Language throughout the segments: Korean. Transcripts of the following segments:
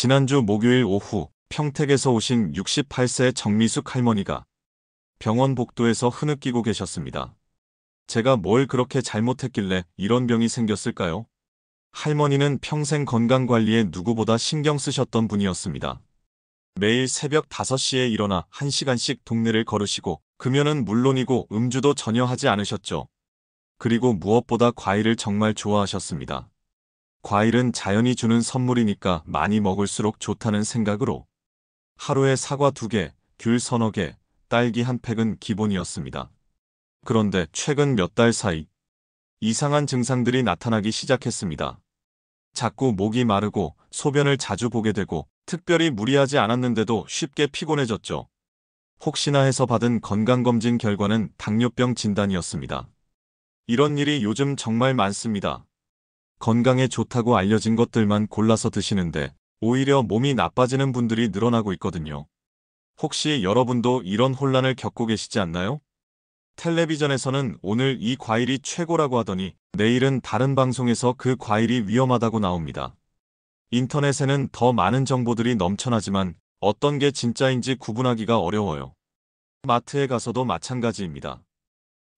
지난주 목요일 오후 평택에서 오신 68세 정미숙 할머니가 병원 복도에서 흐느끼고 계셨습니다. 제가 뭘 그렇게 잘못했길래 이런 병이 생겼을까요? 할머니는 평생 건강관리에 누구보다 신경 쓰셨던 분이었습니다. 매일 새벽 5시에 일어나 1시간씩 동네를 걸으시고 금연은 물론이고 음주도 전혀 하지 않으셨죠. 그리고 무엇보다 과일을 정말 좋아하셨습니다. 과일은 자연이 주는 선물이니까 많이 먹을수록 좋다는 생각으로 하루에 사과 2개, 귤 서너 개, 딸기 1팩은 기본이었습니다. 그런데 최근 몇 달 사이 이상한 증상들이 나타나기 시작했습니다. 자꾸 목이 마르고 소변을 자주 보게 되고 특별히 무리하지 않았는데도 쉽게 피곤해졌죠. 혹시나 해서 받은 건강검진 결과는 당뇨병 진단이었습니다. 이런 일이 요즘 정말 많습니다. 건강에 좋다고 알려진 것들만 골라서 드시는데 오히려 몸이 나빠지는 분들이 늘어나고 있거든요. 혹시 여러분도 이런 혼란을 겪고 계시지 않나요? 텔레비전에서는 오늘 이 과일이 최고라고 하더니 내일은 다른 방송에서 그 과일이 위험하다고 나옵니다. 인터넷에는 더 많은 정보들이 넘쳐나지만 어떤 게 진짜인지 구분하기가 어려워요. 마트에 가서도 마찬가지입니다.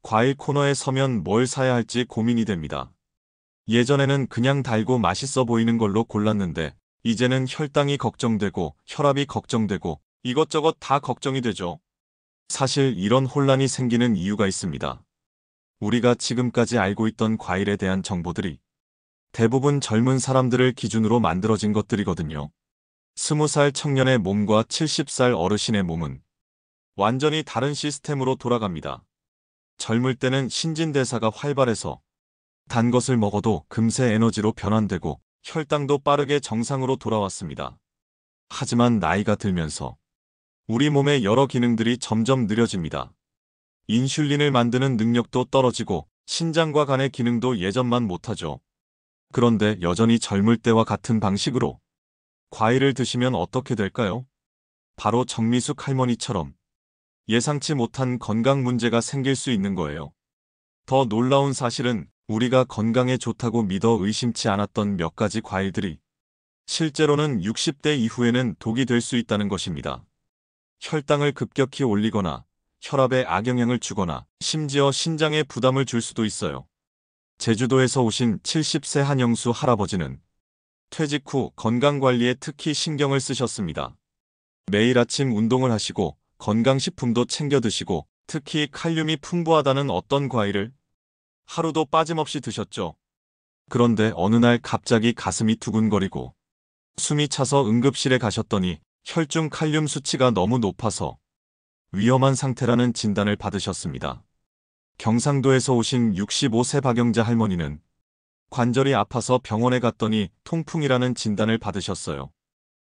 과일 코너에 서면 뭘 사야 할지 고민이 됩니다. 예전에는 그냥 달고 맛있어 보이는 걸로 골랐는데 이제는 혈당이 걱정되고 혈압이 걱정되고 이것저것 다 걱정이 되죠. 사실 이런 혼란이 생기는 이유가 있습니다. 우리가 지금까지 알고 있던 과일에 대한 정보들이 대부분 젊은 사람들을 기준으로 만들어진 것들이거든요. 20살 청년의 몸과 70살 어르신의 몸은 완전히 다른 시스템으로 돌아갑니다. 젊을 때는 신진대사가 활발해서 단 것을 먹어도 금세 에너지로 변환되고 혈당도 빠르게 정상으로 돌아왔습니다. 하지만 나이가 들면서 우리 몸의 여러 기능들이 점점 느려집니다. 인슐린을 만드는 능력도 떨어지고 신장과 간의 기능도 예전만 못하죠. 그런데 여전히 젊을 때와 같은 방식으로 과일을 드시면 어떻게 될까요? 바로 정미숙 할머니처럼 예상치 못한 건강 문제가 생길 수 있는 거예요. 더 놀라운 사실은 우리가 건강에 좋다고 믿어 의심치 않았던 몇 가지 과일들이 실제로는 60대 이후에는 독이 될 수 있다는 것입니다. 혈당을 급격히 올리거나 혈압에 악영향을 주거나 심지어 신장에 부담을 줄 수도 있어요. 제주도에서 오신 70세 한영수 할아버지는 퇴직 후 건강관리에 특히 신경을 쓰셨습니다. 매일 아침 운동을 하시고 건강식품도 챙겨 드시고 특히 칼륨이 풍부하다는 어떤 과일을 하루도 빠짐없이 드셨죠. 그런데 어느 날 갑자기 가슴이 두근거리고 숨이 차서 응급실에 가셨더니 혈중 칼륨 수치가 너무 높아서 위험한 상태라는 진단을 받으셨습니다. 경상도에서 오신 65세 박영자 할머니는 관절이 아파서 병원에 갔더니 통풍이라는 진단을 받으셨어요.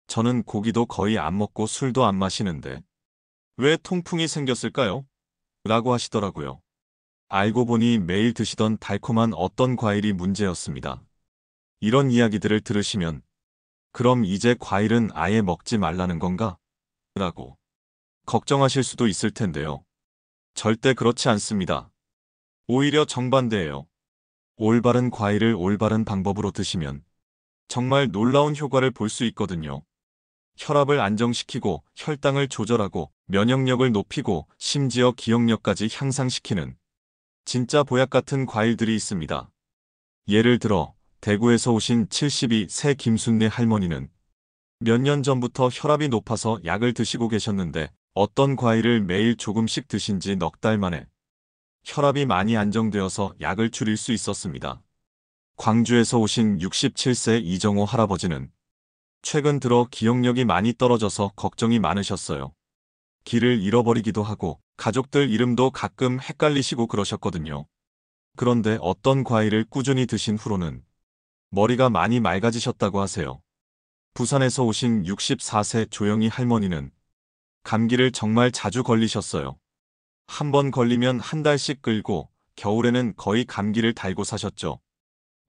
저는 고기도 거의 안 먹고 술도 안 마시는데 왜 통풍이 생겼을까요? 라고 하시더라고요. 알고 보니 매일 드시던 달콤한 어떤 과일이 문제였습니다. 이런 이야기들을 들으시면 그럼 이제 과일은 아예 먹지 말라는 건가? 라고 걱정하실 수도 있을 텐데요. 절대 그렇지 않습니다. 오히려 정반대예요. 올바른 과일을 올바른 방법으로 드시면 정말 놀라운 효과를 볼 수 있거든요. 혈압을 안정시키고 혈당을 조절하고 면역력을 높이고 심지어 기억력까지 향상시키는 진짜 보약 같은 과일들이 있습니다. 예를 들어 대구에서 오신 72세 김순례 할머니는 몇 년 전부터 혈압이 높아서 약을 드시고 계셨는데 어떤 과일을 매일 조금씩 드신 지 넉 달 만에 혈압이 많이 안정되어서 약을 줄일 수 있었습니다. 광주에서 오신 67세 이정호 할아버지는 최근 들어 기억력이 많이 떨어져서 걱정이 많으셨어요. 길을 잃어버리기도 하고 가족들 이름도 가끔 헷갈리시고 그러셨거든요. 그런데 어떤 과일을 꾸준히 드신 후로는 머리가 많이 맑아지셨다고 하세요. 부산에서 오신 64세 조영희 할머니는 감기를 정말 자주 걸리셨어요. 한 번 걸리면 한 달씩 끌고 겨울에는 거의 감기를 달고 사셨죠.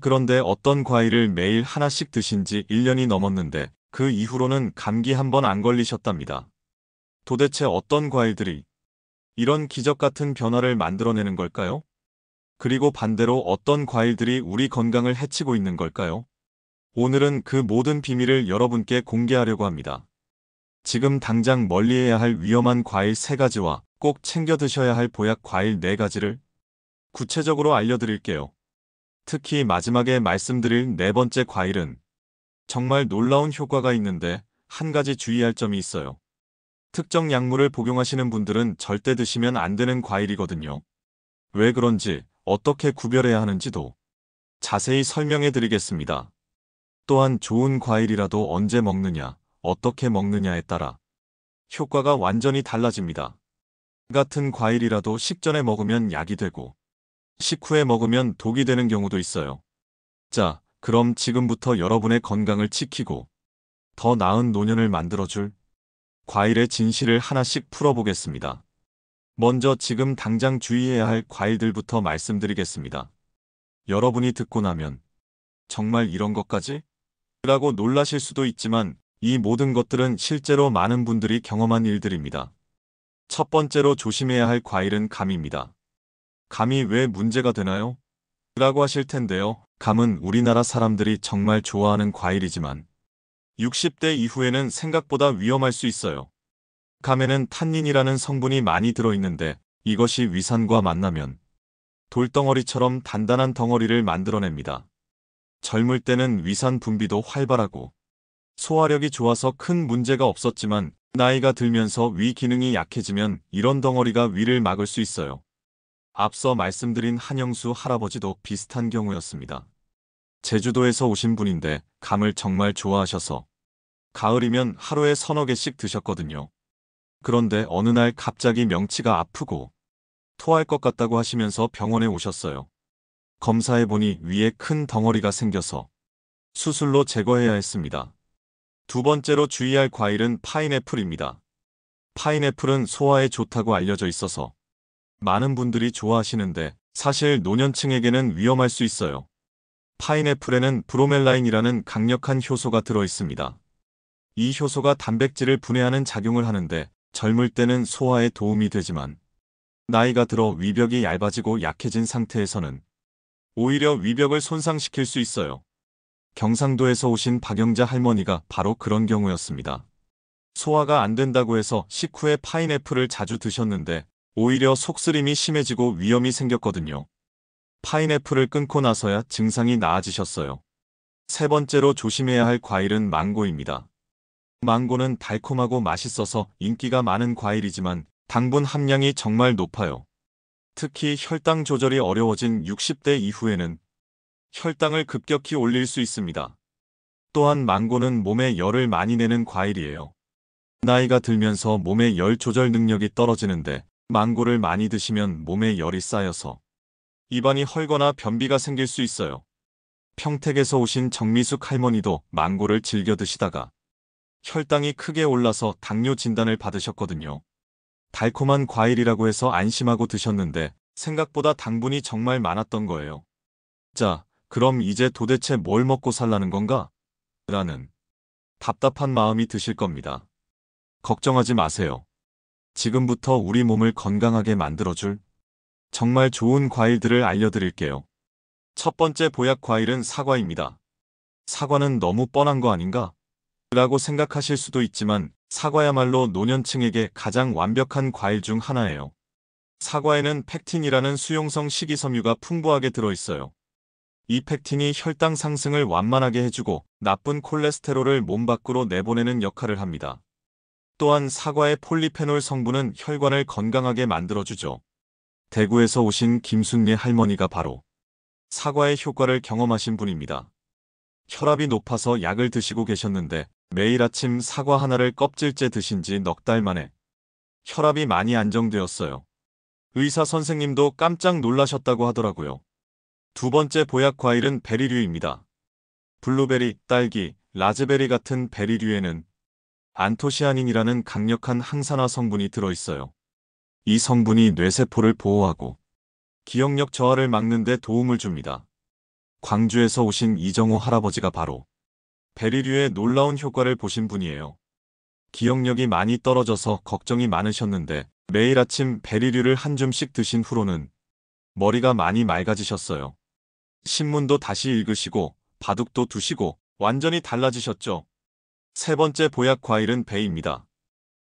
그런데 어떤 과일을 매일 하나씩 드신 지 1년이 넘었는데 그 이후로는 감기 한 번 안 걸리셨답니다. 도대체 어떤 과일들이 이런 기적 같은 변화를 만들어내는 걸까요? 그리고 반대로 어떤 과일들이 우리 건강을 해치고 있는 걸까요? 오늘은 그 모든 비밀을 여러분께 공개하려고 합니다. 지금 당장 멀리해야 할 위험한 과일 3가지와 꼭 챙겨 드셔야 할 보약 과일 4가지를 구체적으로 알려드릴게요. 특히 마지막에 말씀드릴 4번째 과일은 정말 놀라운 효과가 있는데 한 가지 주의할 점이 있어요. 특정 약물을 복용하시는 분들은 절대 드시면 안 되는 과일이거든요. 왜 그런지, 어떻게 구별해야 하는지도 자세히 설명해 드리겠습니다. 또한 좋은 과일이라도 언제 먹느냐, 어떻게 먹느냐에 따라 효과가 완전히 달라집니다. 같은 과일이라도 식전에 먹으면 약이 되고 식후에 먹으면 독이 되는 경우도 있어요. 자, 그럼 지금부터 여러분의 건강을 지키고 더 나은 노년을 만들어줄 과일의 진실을 하나씩 풀어보겠습니다. 먼저 지금 당장 주의해야 할 과일들부터 말씀드리겠습니다. 여러분이 듣고 나면 정말 이런 것까지? 라고 놀라실 수도 있지만 이 모든 것들은 실제로 많은 분들이 경험한 일들입니다. 첫 번째로 조심해야 할 과일은 감입니다. 감이 왜 문제가 되나요? 라고 하실 텐데요. 감은 우리나라 사람들이 정말 좋아하는 과일이지만 60대 이후에는 생각보다 위험할 수 있어요. 감에는 탄닌이라는 성분이 많이 들어있는데 이것이 위산과 만나면 돌덩어리처럼 단단한 덩어리를 만들어냅니다. 젊을 때는 위산 분비도 활발하고 소화력이 좋아서 큰 문제가 없었지만 나이가 들면서 위 기능이 약해지면 이런 덩어리가 위를 막을 수 있어요. 앞서 말씀드린 한영수 할아버지도 비슷한 경우였습니다. 제주도에서 오신 분인데 감을 정말 좋아하셔서 가을이면 하루에 3~4개씩 드셨거든요. 그런데 어느 날 갑자기 명치가 아프고 토할 것 같다고 하시면서 병원에 오셨어요. 검사해보니 위에 큰 덩어리가 생겨서 수술로 제거해야 했습니다. 두 번째로 주의할 과일은 파인애플입니다. 파인애플은 소화에 좋다고 알려져 있어서 많은 분들이 좋아하시는데 사실 노년층에게는 위험할 수 있어요. 파인애플에는 브로멜라인이라는 강력한 효소가 들어있습니다. 이 효소가 단백질을 분해하는 작용을 하는데 젊을 때는 소화에 도움이 되지만 나이가 들어 위벽이 얇아지고 약해진 상태에서는 오히려 위벽을 손상시킬 수 있어요. 경상도에서 오신 박영자 할머니가 바로 그런 경우였습니다. 소화가 안 된다고 해서 식후에 파인애플을 자주 드셨는데 오히려 속쓰림이 심해지고 위염이 생겼거든요. 파인애플을 끊고 나서야 증상이 나아지셨어요. 세 번째로 조심해야 할 과일은 망고입니다. 망고는 달콤하고 맛있어서 인기가 많은 과일이지만 당분 함량이 정말 높아요. 특히 혈당 조절이 어려워진 60대 이후에는 혈당을 급격히 올릴 수 있습니다. 또한 망고는 몸에 열을 많이 내는 과일이에요. 나이가 들면서 몸의 열 조절 능력이 떨어지는데 망고를 많이 드시면 몸에 열이 쌓여서 입안이 헐거나 변비가 생길 수 있어요. 평택에서 오신 정미숙 할머니도 망고를 즐겨 드시다가 혈당이 크게 올라서 당뇨 진단을 받으셨거든요. 달콤한 과일이라고 해서 안심하고 드셨는데 생각보다 당분이 정말 많았던 거예요. 자, 그럼 이제 도대체 뭘 먹고 살라는 건가? 라는 답답한 마음이 드실 겁니다. 걱정하지 마세요. 지금부터 우리 몸을 건강하게 만들어줄 정말 좋은 과일들을 알려드릴게요. 첫 번째 보약 과일은 사과입니다. 사과는 너무 뻔한 거 아닌가? 라고 생각하실 수도 있지만 사과야말로 노년층에게 가장 완벽한 과일 중 하나예요. 사과에는 펙틴이라는 수용성 식이섬유가 풍부하게 들어있어요. 이 펙틴이 혈당 상승을 완만하게 해주고 나쁜 콜레스테롤을 몸 밖으로 내보내는 역할을 합니다. 또한 사과의 폴리페놀 성분은 혈관을 건강하게 만들어주죠. 대구에서 오신 김순례 할머니가 바로 사과의 효과를 경험하신 분입니다. 혈압이 높아서 약을 드시고 계셨는데 매일 아침 사과 하나를 껍질째 드신 지 넉 달 만에 혈압이 많이 안정되었어요. 의사 선생님도 깜짝 놀라셨다고 하더라고요. 두 번째 보약 과일은 베리류입니다. 블루베리, 딸기, 라즈베리 같은 베리류에는 안토시아닌이라는 강력한 항산화 성분이 들어있어요. 이 성분이 뇌세포를 보호하고 기억력 저하를 막는 데 도움을 줍니다. 광주에서 오신 이정호 할아버지가 바로 베리류의 놀라운 효과를 보신 분이에요. 기억력이 많이 떨어져서 걱정이 많으셨는데 매일 아침 베리류를 한 줌씩 드신 후로는 머리가 많이 맑아지셨어요. 신문도 다시 읽으시고 바둑도 두시고 완전히 달라지셨죠? 세 번째 보약 과일은 배입니다.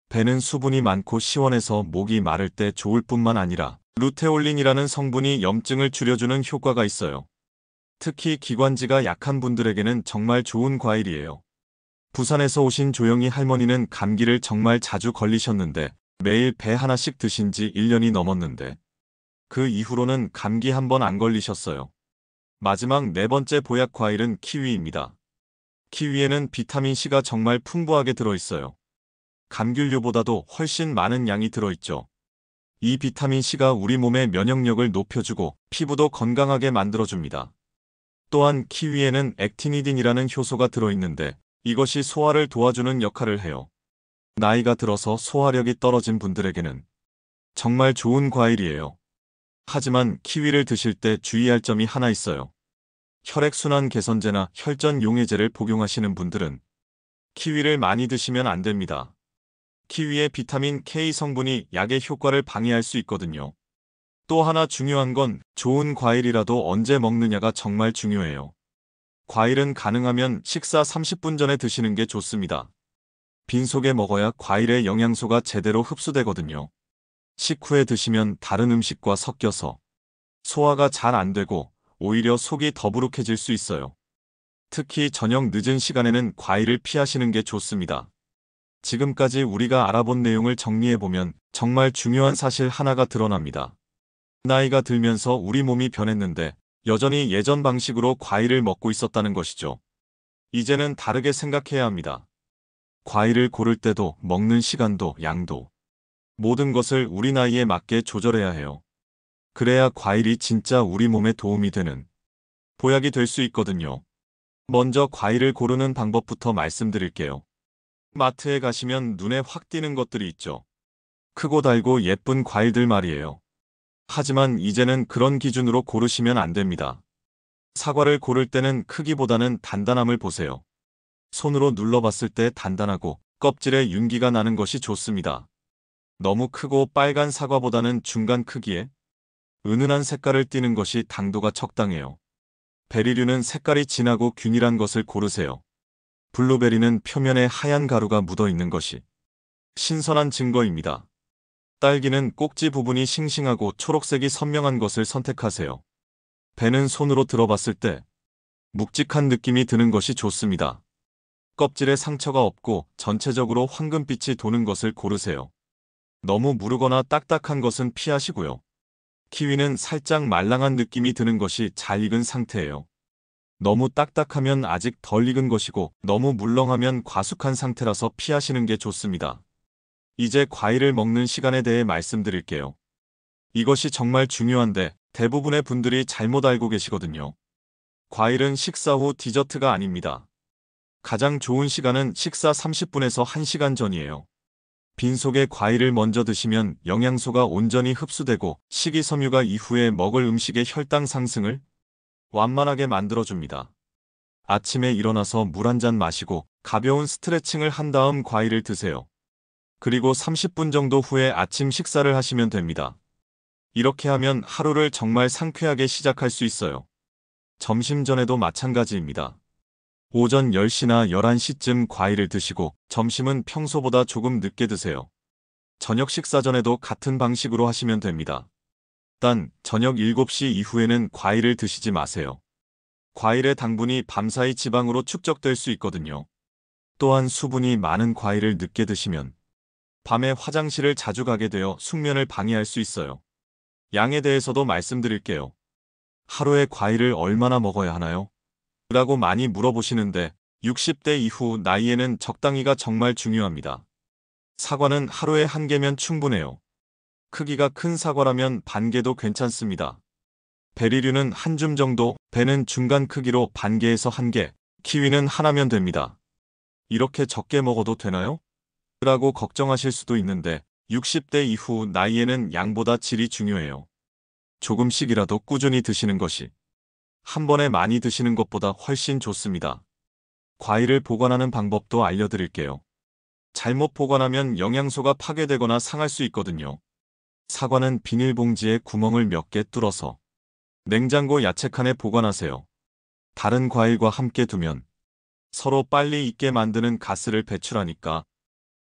배는 수분이 많고 시원해서 목이 마를 때 좋을 뿐만 아니라 루테올린이라는 성분이 염증을 줄여주는 효과가 있어요. 특히 기관지가 약한 분들에게는 정말 좋은 과일이에요. 부산에서 오신 조영희 할머니는 감기를 정말 자주 걸리셨는데 매일 배 하나씩 드신 지 1년이 넘었는데 그 이후로는 감기 한 번 안 걸리셨어요. 마지막 네 번째 보약 과일은 키위입니다. 키위에는 비타민C가 정말 풍부하게 들어있어요. 감귤류보다도 훨씬 많은 양이 들어있죠. 이 비타민C가 우리 몸의 면역력을 높여주고 피부도 건강하게 만들어줍니다. 또한 키위에는 액티니딘이라는 효소가 들어있는데 이것이 소화를 도와주는 역할을 해요. 나이가 들어서 소화력이 떨어진 분들에게는 정말 좋은 과일이에요. 하지만 키위를 드실 때 주의할 점이 하나 있어요. 혈액순환 개선제나 혈전 용해제를 복용하시는 분들은 키위를 많이 드시면 안 됩니다. 키위의 비타민 K 성분이 약의 효과를 방해할 수 있거든요. 또 하나 중요한 건 좋은 과일이라도 언제 먹느냐가 정말 중요해요. 과일은 가능하면 식사 30분 전에 드시는 게 좋습니다. 빈속에 먹어야 과일의 영양소가 제대로 흡수되거든요. 식후에 드시면 다른 음식과 섞여서 소화가 잘 안 되고 오히려 속이 더부룩해질 수 있어요. 특히 저녁 늦은 시간에는 과일을 피하시는 게 좋습니다. 지금까지 우리가 알아본 내용을 정리해보면 정말 중요한 사실 하나가 드러납니다. 나이가 들면서 우리 몸이 변했는데 여전히 예전 방식으로 과일을 먹고 있었다는 것이죠. 이제는 다르게 생각해야 합니다. 과일을 고를 때도 먹는 시간도 양도 모든 것을 우리 나이에 맞게 조절해야 해요. 그래야 과일이 진짜 우리 몸에 도움이 되는 보약이 될 수 있거든요. 먼저 과일을 고르는 방법부터 말씀드릴게요. 마트에 가시면 눈에 확 띄는 것들이 있죠. 크고 달고 예쁜 과일들 말이에요. 하지만 이제는 그런 기준으로 고르시면 안 됩니다. 사과를 고를 때는 크기보다는 단단함을 보세요. 손으로 눌러봤을 때 단단하고 껍질에 윤기가 나는 것이 좋습니다. 너무 크고 빨간 사과보다는 중간 크기에 은은한 색깔을 띠는 것이 당도가 적당해요. 베리류는 색깔이 진하고 균일한 것을 고르세요. 블루베리는 표면에 하얀 가루가 묻어 있는 것이 신선한 증거입니다. 딸기는 꼭지 부분이 싱싱하고 초록색이 선명한 것을 선택하세요. 배는 손으로 들어봤을 때 묵직한 느낌이 드는 것이 좋습니다. 껍질에 상처가 없고 전체적으로 황금빛이 도는 것을 고르세요. 너무 무르거나 딱딱한 것은 피하시고요. 키위는 살짝 말랑한 느낌이 드는 것이 잘 익은 상태예요. 너무 딱딱하면 아직 덜 익은 것이고 너무 물렁하면 과숙한 상태라서 피하시는 게 좋습니다. 이제 과일을 먹는 시간에 대해 말씀드릴게요. 이것이 정말 중요한데 대부분의 분들이 잘못 알고 계시거든요. 과일은 식사 후 디저트가 아닙니다. 가장 좋은 시간은 식사 30분에서 1시간 전이에요. 빈속에 과일을 먼저 드시면 영양소가 온전히 흡수되고 식이섬유가 이후에 먹을 음식의 혈당 상승을 완만하게 만들어줍니다. 아침에 일어나서 물 한 잔 마시고 가벼운 스트레칭을 한 다음 과일을 드세요. 그리고 30분 정도 후에 아침 식사를 하시면 됩니다. 이렇게 하면 하루를 정말 상쾌하게 시작할 수 있어요. 점심 전에도 마찬가지입니다. 오전 10시나 11시쯤 과일을 드시고 점심은 평소보다 조금 늦게 드세요. 저녁 식사 전에도 같은 방식으로 하시면 됩니다. 단, 저녁 7시 이후에는 과일을 드시지 마세요. 과일의 당분이 밤사이 지방으로 축적될 수 있거든요. 또한 수분이 많은 과일을 늦게 드시면 밤에 화장실을 자주 가게 되어 숙면을 방해할 수 있어요. 양에 대해서도 말씀드릴게요. 하루에 과일을 얼마나 먹어야 하나요? 라고 많이 물어보시는데 60대 이후 나이에는 적당히가 정말 중요합니다. 사과는 하루에 1개면 충분해요. 크기가 큰 사과라면 반 개도 괜찮습니다. 베리류는 한 줌 정도, 배는 중간 크기로 반 개에서 1개, 키위는 하나면 됩니다. 이렇게 적게 먹어도 되나요? 라고 걱정하실 수도 있는데 60대 이후 나이에는 양보다 질이 중요해요. 조금씩이라도 꾸준히 드시는 것이 한 번에 많이 드시는 것보다 훨씬 좋습니다. 과일을 보관하는 방법도 알려드릴게요. 잘못 보관하면 영양소가 파괴되거나 상할 수 있거든요. 사과는 비닐봉지에 구멍을 몇 개 뚫어서 냉장고 야채칸에 보관하세요. 다른 과일과 함께 두면 서로 빨리 익게 만드는 가스를 배출하니까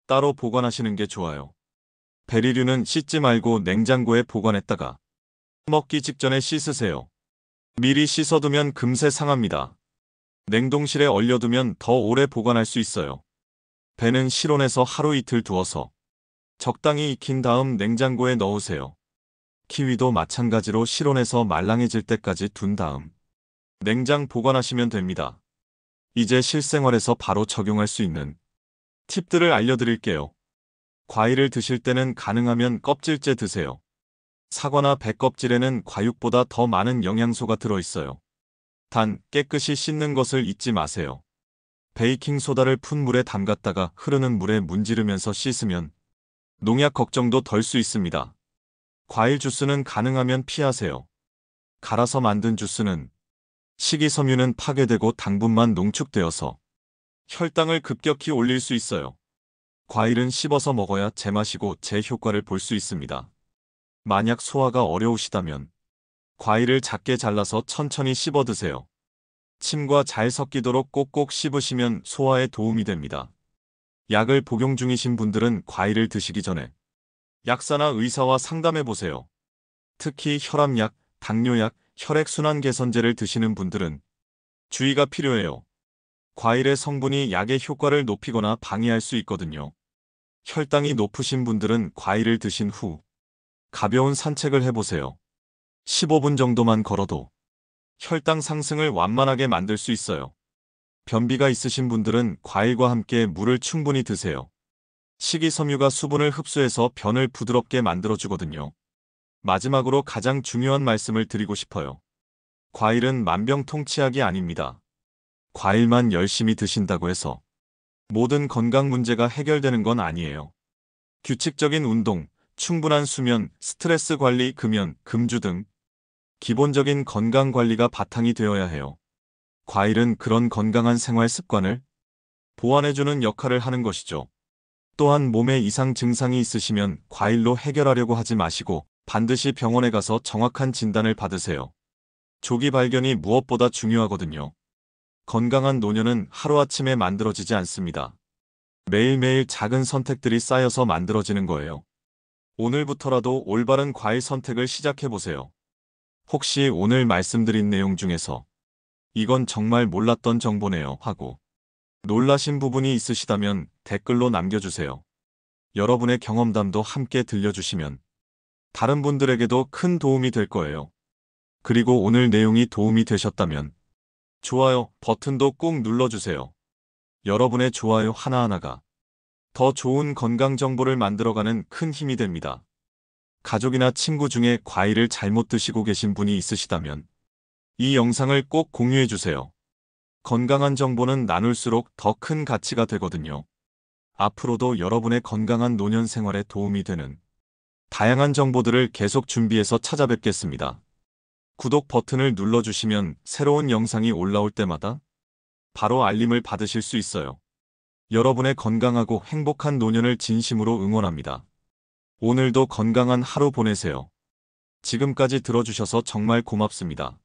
따로 보관하시는 게 좋아요. 베리류는 씻지 말고 냉장고에 보관했다가 먹기 직전에 씻으세요. 미리 씻어두면 금세 상합니다. 냉동실에 얼려두면 더 오래 보관할 수 있어요. 배는 실온에서 하루 이틀 두어서 적당히 익힌 다음 냉장고에 넣으세요. 키위도 마찬가지로 실온에서 말랑해질 때까지 둔 다음 냉장 보관하시면 됩니다. 이제 실생활에서 바로 적용할 수 있는 팁들을 알려드릴게요. 과일을 드실 때는 가능하면 껍질째 드세요. 사과나 배 껍질에는 과육보다 더 많은 영양소가 들어있어요. 단, 깨끗이 씻는 것을 잊지 마세요. 베이킹소다를 푼 물에 담갔다가 흐르는 물에 문지르면서 씻으면 농약 걱정도 덜 수 있습니다. 과일 주스는 가능하면 피하세요. 갈아서 만든 주스는 식이섬유는 파괴되고 당분만 농축되어서 혈당을 급격히 올릴 수 있어요. 과일은 씹어서 먹어야 제맛이고 제 효과를 볼 수 있습니다. 만약 소화가 어려우시다면 과일을 작게 잘라서 천천히 씹어 드세요. 침과 잘 섞이도록 꼭꼭 씹으시면 소화에 도움이 됩니다. 약을 복용 중이신 분들은 과일을 드시기 전에 약사나 의사와 상담해 보세요. 특히 혈압약, 당뇨약, 혈액순환 개선제를 드시는 분들은 주의가 필요해요. 과일의 성분이 약의 효과를 높이거나 방해할 수 있거든요. 혈당이 높으신 분들은 과일을 드신 후 가벼운 산책을 해보세요. 15분 정도만 걸어도 혈당 상승을 완만하게 만들 수 있어요. 변비가 있으신 분들은 과일과 함께 물을 충분히 드세요. 식이섬유가 수분을 흡수해서 변을 부드럽게 만들어주거든요. 마지막으로 가장 중요한 말씀을 드리고 싶어요. 과일은 만병통치약이 아닙니다. 과일만 열심히 드신다고 해서 모든 건강 문제가 해결되는 건 아니에요. 규칙적인 운동, 충분한 수면, 스트레스 관리, 금연, 금주 등 기본적인 건강 관리가 바탕이 되어야 해요. 과일은 그런 건강한 생활 습관을 보완해주는 역할을 하는 것이죠. 또한 몸에 이상 증상이 있으시면 과일로 해결하려고 하지 마시고 반드시 병원에 가서 정확한 진단을 받으세요. 조기 발견이 무엇보다 중요하거든요. 건강한 노년은 하루아침에 만들어지지 않습니다. 매일매일 작은 선택들이 쌓여서 만들어지는 거예요. 오늘부터라도 올바른 과일 선택을 시작해보세요. 혹시 오늘 말씀드린 내용 중에서 이건 정말 몰랐던 정보네요 하고 놀라신 부분이 있으시다면 댓글로 남겨주세요. 여러분의 경험담도 함께 들려주시면 다른 분들에게도 큰 도움이 될 거예요. 그리고 오늘 내용이 도움이 되셨다면 좋아요 버튼도 꾹 눌러주세요. 여러분의 좋아요 하나하나가 더 좋은 건강 정보를 만들어가는 큰 힘이 됩니다. 가족이나 친구 중에 과일을 잘못 드시고 계신 분이 있으시다면 이 영상을 꼭 공유해주세요. 건강한 정보는 나눌수록 더 큰 가치가 되거든요. 앞으로도 여러분의 건강한 노년 생활에 도움이 되는 다양한 정보들을 계속 준비해서 찾아뵙겠습니다. 구독 버튼을 눌러주시면 새로운 영상이 올라올 때마다 바로 알림을 받으실 수 있어요. 여러분의 건강하고 행복한 노년을 진심으로 응원합니다. 오늘도 건강한 하루 보내세요. 지금까지 들어주셔서 정말 고맙습니다.